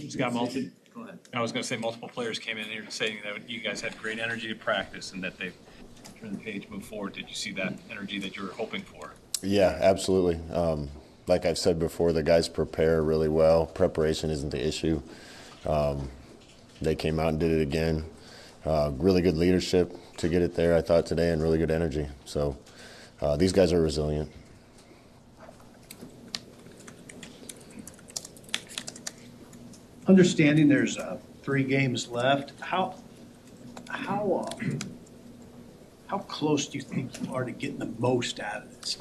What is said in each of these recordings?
He's got multiple. Go ahead. I was going to say multiple players came in here saying that you guys had great energy to practice and that they turned the page, move forward. Did you see that energy that you were hoping for? Yeah, absolutely. Like I've said before, the guys prepare really well. Preparation isn't the issue. They came out and did it again. Really good leadership to get it there, I thought, today, and really good energy. So these guys are resilient. Understanding there's 3 games left, how close do you think you are to getting the most out of this?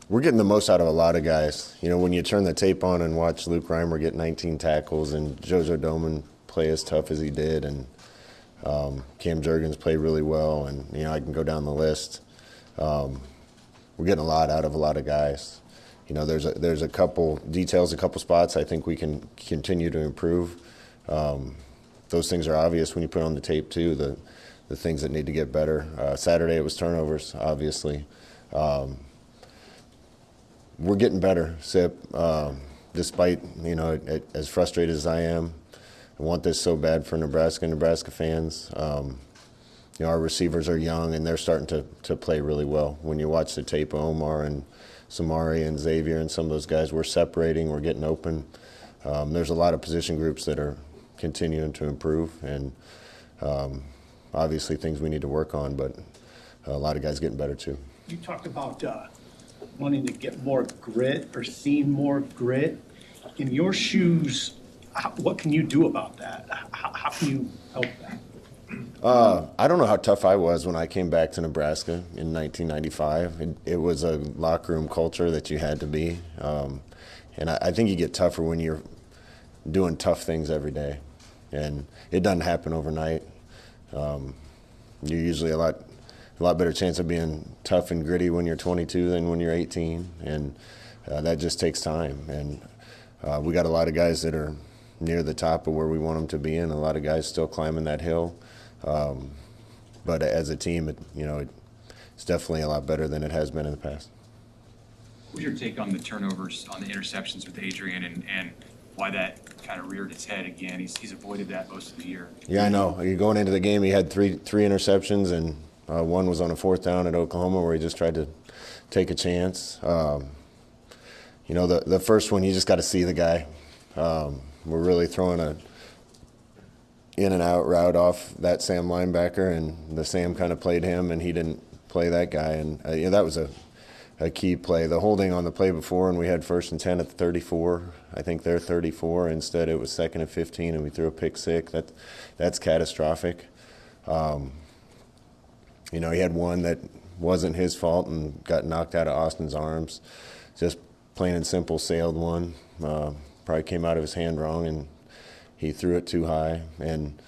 We're getting the most out of a lot of guys. You know, when you turn the tape on and watch Luke Reimer get 19 tackles and Jojo Doman play as tough as he did, and Cam Jurgens played really well, and, you know, I can go down the list. We're getting a lot out of a lot of guys. You know, there's a couple details, a couple spots I think we can continue to improve. Those things are obvious when you put on the tape too, the things that need to get better. Saturday it was turnovers, obviously. We're getting better, Sip, despite, you know, as frustrated as I am. I want this so bad for Nebraska fans. You know, our receivers are young and they're starting to play really well. When you watch the tape of Omar and Samari and Xavier and some of those guys, we're separating, we're getting open. There's a lot of position groups that are continuing to improve, and obviously things we need to work on, but a lot of guys getting better too. You talked about wanting to get more grit or seeing more grit. In your shoes, what can you do about that? How can you help that? I don't know how tough I was when I came back to Nebraska in 1995. It was a locker room culture that you had to be. And I think you get tougher when you're doing tough things every day. And it doesn't happen overnight. You're usually a lot better chance of being tough and gritty when you're 22 than when you're 18. And that just takes time. And we got a lot of guys that are near the top of where we want them to be, and a lot of guys still climbing that hill. But as a team, it's definitely a lot better than it has been in the past. What's your take on the turnovers, on the interceptions with Adrian, and why that kind of reared its head again? He's avoided that most of the year. Yeah, I know. You're going into the game, he had three interceptions, and one was on a 4th down at Oklahoma where he just tried to take a chance. You know, the first one, you just got to see the guy. We're really throwing a in and out route off that Sam linebacker, and the Sam kind of played him, and he didn't play that guy. And that was a key play. The holding on the play before, and we had 1st and 10 at the 34. I think they're 34. Instead, it was 2nd and 15, and we threw a pick six. That's catastrophic. You know, he had one that wasn't his fault and got knocked out of Austin's arms. Just plain and simple sailed one. Probably came out of his hand wrong, and he threw it too high. And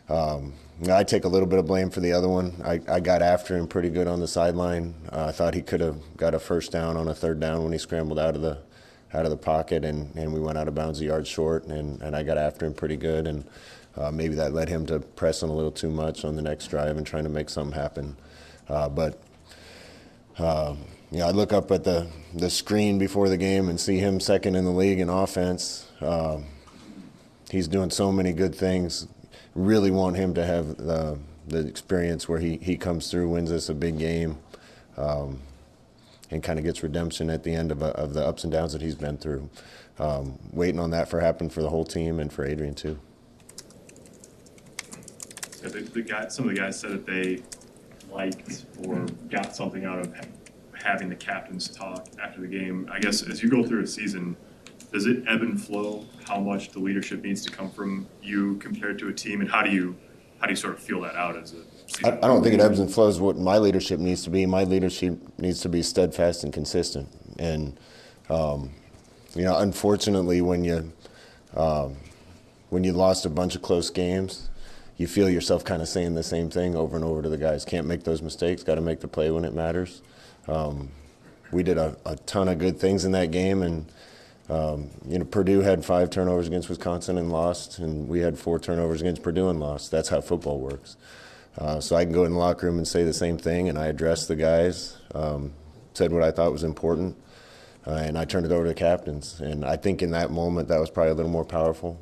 I take a little bit of blame for the other one. I got after him pretty good on the sideline. I thought he could have got a 1st down on a 3rd down when he scrambled out of the pocket, and we went out of bounds a yard short, and I got after him pretty good. And maybe that led him to press him a little too much on the next drive and trying to make something happen. You know, I look up at the screen before the game and see him 2nd in the league in offense. He's doing so many good things. Really want him to have the experience where he comes through, wins us a big game, and kind of gets redemption at the end of the ups and downs that he's been through. Waiting on that for happen for the whole team and for Adrian too. Yeah, some of the guys said that they liked or got something out of having the captains talk after the game. I guess as you go through a season, does it ebb and flow how much the leadership needs to come from you compared to a team, and how do you sort of feel that out as a season? I don't think it ebbs and flows what my leadership needs to be. My leadership needs to be steadfast and consistent. And you know, unfortunately, when you lost a bunch of close games, you feel yourself kind of saying the same thing over and over to the guys. Can't make those mistakes. Got to make the play when it matters. We did a ton of good things in that game, and you know, Purdue had 5 turnovers against Wisconsin and lost, and we had 4 turnovers against Purdue and lost. That's how football works. So I can go in the locker room and say the same thing, and I addressed the guys, said what I thought was important. and I turned it over to the captains. And I think in that moment that was probably a little more powerful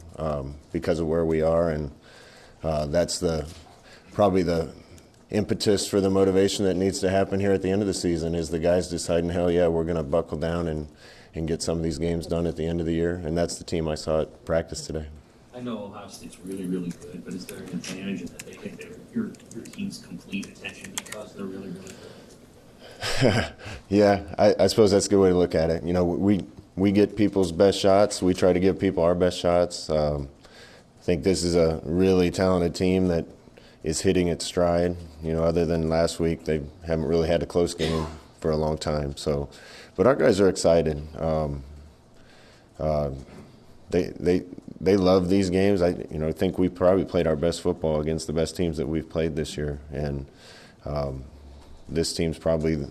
because of where we are, and that's probably the impetus for the motivation that needs to happen here at the end of the season is the guys deciding, hell yeah, we're going to buckle down and get some of these games done at the end of the year. And that's the team I saw at practice today. I know Ohio State's really, really good, but is there an advantage in that they get your team's complete attention because they're really, really good? Yeah, I suppose that's a good way to look at it. You know, we get people's best shots. We try to give people our best shots. I think this is a really talented team that is hitting its stride. You know, other than last week, they haven't really had a close game for a long time. So, but our guys are excited. They love these games. I think we probably played our best football against the best teams that we've played this year, and this team's probably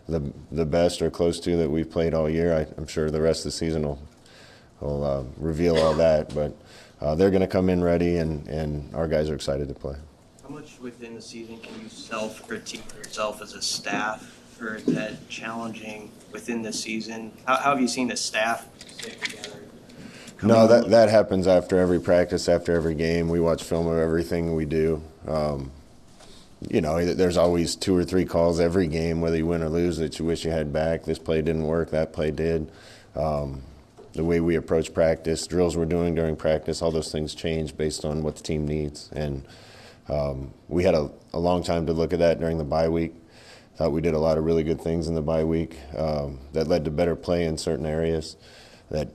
the best or close to that we've played all year. I'm sure the rest of the season will reveal all that, but they're going to come in ready, and our guys are excited to play. How much within the season can you self-critique yourself as a staff, or is that challenging within the season? How have you seen the staff stay together? No, that happens after every practice, after every game. We watch film of everything we do. There's always 2 or 3 calls every game, whether you win or lose, that you wish you had back. This play didn't work, that play did. The way we approach practice, drills we're doing during practice, all those things change based on what the team needs. And we had a long time to look at that during the bye week. Thought we did a lot of really good things in the bye week that led to better play in certain areas that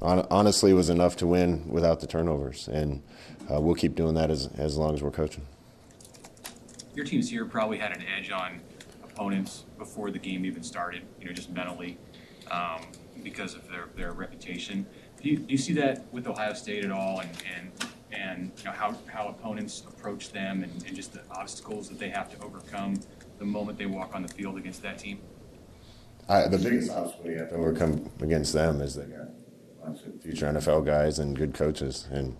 honestly was enough to win without the turnovers. And we'll keep doing that as long as we're coaching. Your teams here probably had an edge on opponents before the game even started, just mentally, because of their reputation. Do you see that with Ohio State at all, and how opponents approach them and just the obstacles that they have to overcome the moment they walk on the field against that team? The biggest obstacle you have to overcome against them is they got a bunch of future NFL guys and good coaches, and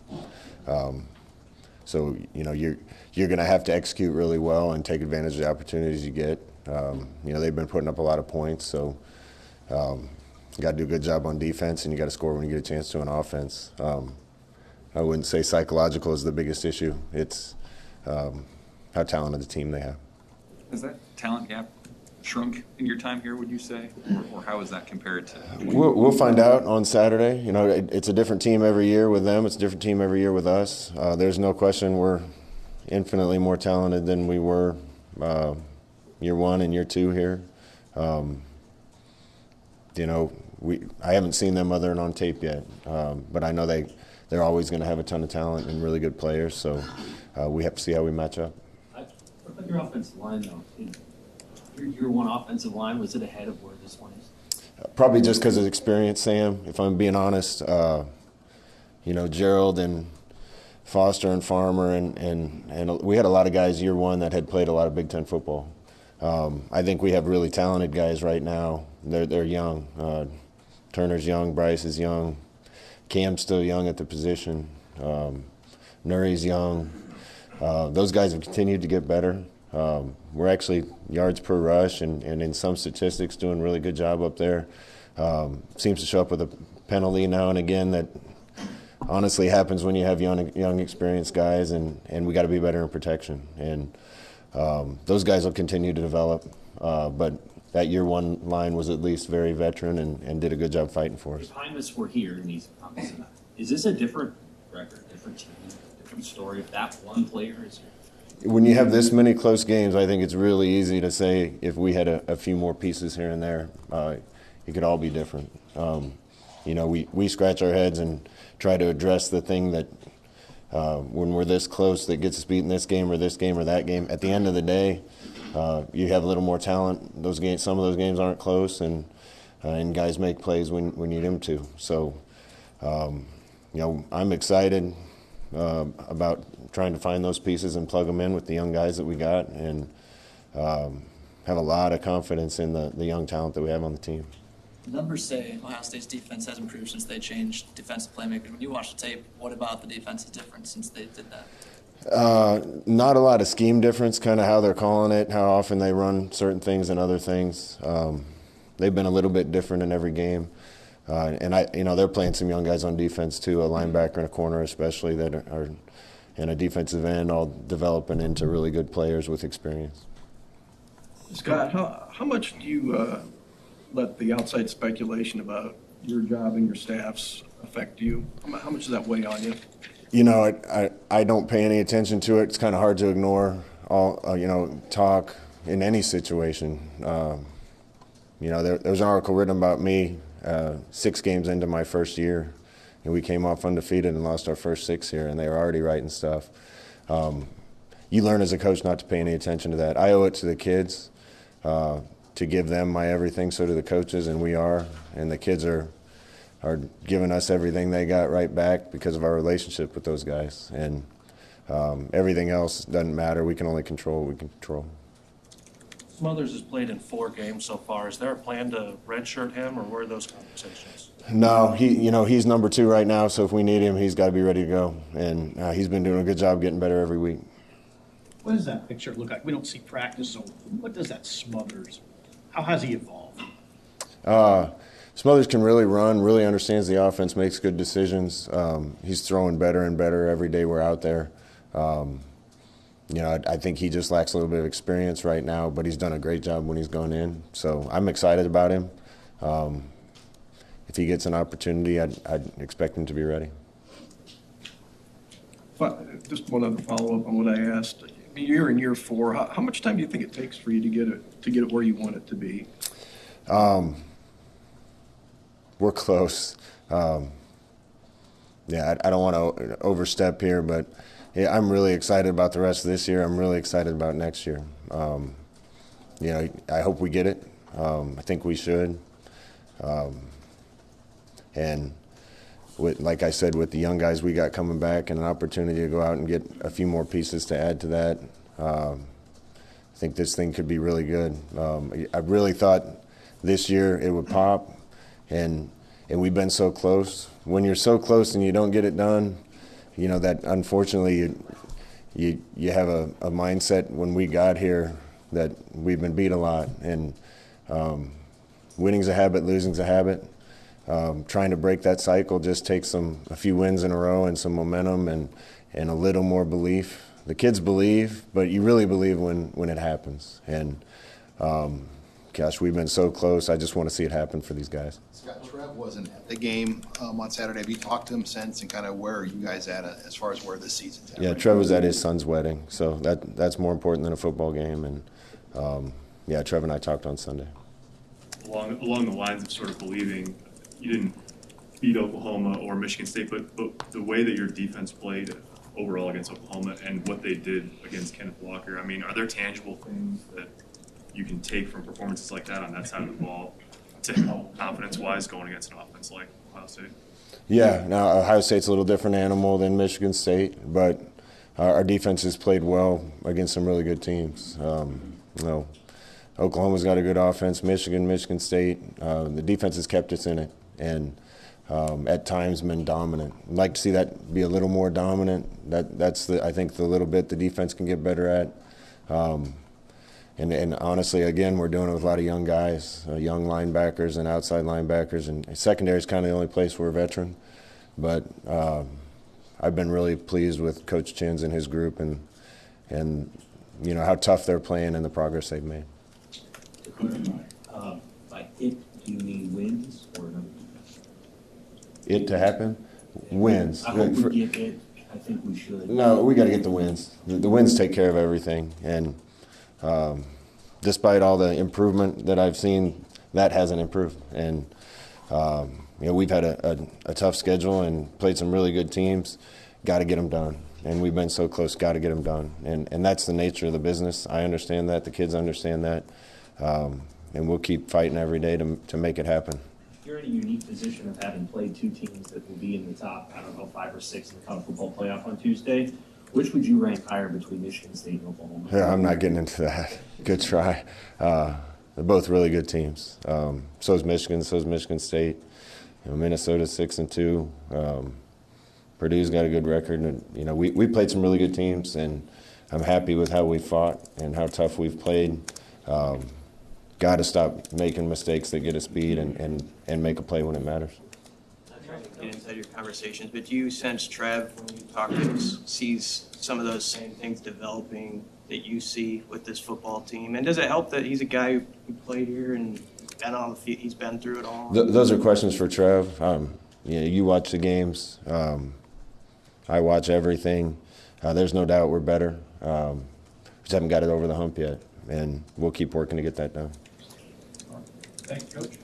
so you're going to have to execute really well and take advantage of the opportunities you get. They've been putting up a lot of points, so you got to do a good job on defense, and you got to score when you get a chance to on offense. I wouldn't say psychological is the biggest issue. It's how talented the team they have. Has that talent gap shrunk in your time here, would you say? Or how is that compared to? We'll find out on Saturday. It's a different team every year with them. It's a different team every year with us. There's no question we're infinitely more talented than we were year 1 and year 2 here. I haven't seen them other than on tape yet, but I know they're always going to have a ton of talent and really good players, so we have to see how we match up. What about your offensive line, though? Your one offensive line, was it ahead of where this one is? Probably just because of experience, Sam, if I'm being honest. Gerald and Foster and Farmer, and we had a lot of guys year 1 that had played a lot of Big Ten football. I think we have really talented guys right now. They're young. Turner's young, Bryce is young, Cam's still young at the position, Nuri's young. Those guys have continued to get better. We're actually yards per rush and in some statistics doing a really good job up there. Seems to show up with a penalty now and again that honestly happens when you have young experienced guys, and we got to be better in protection. And those guys will continue to develop, but that year 1 line was at least very veteran and did a good job fighting for us. If Hymas were here and he's is this a different record, different team, different story if that one player is here? When you have this many close games, I think it's really easy to say if we had a few more pieces here and there, it could all be different. We scratch our heads and try to address the thing that when we're this close that gets us beat in this game or that game. At the end of the day, you have a little more talent. Some of those games aren't close, and guys make plays when you need them to. So, I'm excited about trying to find those pieces and plug them in with the young guys that we got, and have a lot of confidence in the young talent that we have on the team. Numbers say Ohio State's defense has improved since they changed defensive playmakers. When you watch the tape, what about the defense is different since they did that? Not a lot of scheme difference, kind of how they're calling it, how often they run certain things and other things. they've been a little bit different in every game. And they're playing some young guys on defense too, a linebacker and a corner especially, that are and a defensive end, all developing into really good players with experience. Scott, how much do you let the outside speculation about your job and your staff's affect you? How much does that weigh on you? I don't pay any attention to it. It's kind of hard to ignore all, talk in any situation. There was an article written about me 6 games into my first year, and we came off undefeated and lost our first 6 here, and they were already writing stuff. You learn as a coach not to pay any attention to that. I owe it to the kids to give them my everything, so do the coaches, and we are. And the kids are giving us everything they got right back because of our relationship with those guys. And everything else doesn't matter. We can only control what we can control. Smothers has played in 4 games so far. Is there a plan to redshirt him, or where are those conversations? No, he's number 2 right now, so if we need him, he's got to be ready to go. And he's been doing a good job getting better every week. What does that picture look like? We don't see practice, so what does that Smothers, how has he evolved? Smothers can really run, really understands the offense, makes good decisions. He's throwing better and better every day we're out there. I think he just lacks a little bit of experience right now, but he's done a great job when he's gone in. So I'm excited about him. If he gets an opportunity, I'd expect him to be ready. Just one other follow-up on what I asked. You're in year 4. How much time do you think it takes for you to get it where you want it to be? We're close. I don't want to overstep here, but yeah, I'm really excited about the rest of this year. I'm really excited about next year. I hope we get it. I think we should. And like I said, with the young guys we got coming back and an opportunity to go out and get a few more pieces to add to that, I think this thing could be really good. I really thought this year it would pop, and we've been so close. When you're so close and you don't get it done, that unfortunately you have a mindset when we got here that we've been beat a lot, and winning's a habit, losing's a habit. Trying to break that cycle just takes a few wins in a row and some momentum and a little more belief. The kids believe, but you really believe when it happens. And gosh, we've been so close. I just want to see it happen for these guys. Scott, Trev wasn't at the game on Saturday. Have you talked to him since, and kind of where are you guys at as far as where this season's at? Yeah, Trev was at his son's wedding, so that's more important than a football game. And Trev and I talked on Sunday. Along the lines of sort of believing, you didn't beat Oklahoma or Michigan State, but the way that your defense played overall against Oklahoma and what they did against Kenneth Walker, I mean, are there tangible things that you can take from performances like that on that side of the ball to help confidence-wise going against an offense like Ohio State? Yeah, now Ohio State's a little different animal than Michigan State, but our defense has played well against some really good teams. Oklahoma's got a good offense, Michigan State. The defense has kept us in it, and at times been dominant. I'd like to see that be a little more dominant. That's I think the little bit the defense can get better at. And honestly, again, we're doing it with a lot of young guys, young linebackers and outside linebackers, and secondary is kind of the only place we're a veteran. But I've been really pleased with Coach Chins and his group, and how tough they're playing and the progress they've made. To clarify, by it, do you mean wins or no? It to happen? Wins. I hope we get it. I think we should. No, we got to get the wins. The wins take care of everything. And despite all the improvement that I've seen, that hasn't improved. And we've had a tough schedule and played some really good teams. Got to get them done. And we've been so close. Got to get them done. And that's the nature of the business. I understand that. The kids understand that. And we'll keep fighting every day to make it happen. You're in a unique position of having played 2 teams that will be in the top, 5 or 6 in the college football playoff on Tuesday. Which would you rank higher between Michigan State and Oklahoma? Yeah, I'm not getting into that. Good try. They're both really good teams. So is Michigan. So is Michigan State. Minnesota's 6-2. Purdue's got a good record. And, we played some really good teams, and I'm happy with how we fought and how tough we've played. got to stop making mistakes that get us beat and make a play when it matters. Get inside your conversations, but do you sense Trev, when you talk to him, sees some of those same things developing that you see with this football team? And does it help that he's a guy who played here and been on the field, he's been through it all? Those are questions for Trev. You watch the games. I watch everything. There's no doubt we're better. Just haven't got it over the hump yet, and we'll keep working to get that done. Thank you, Coach.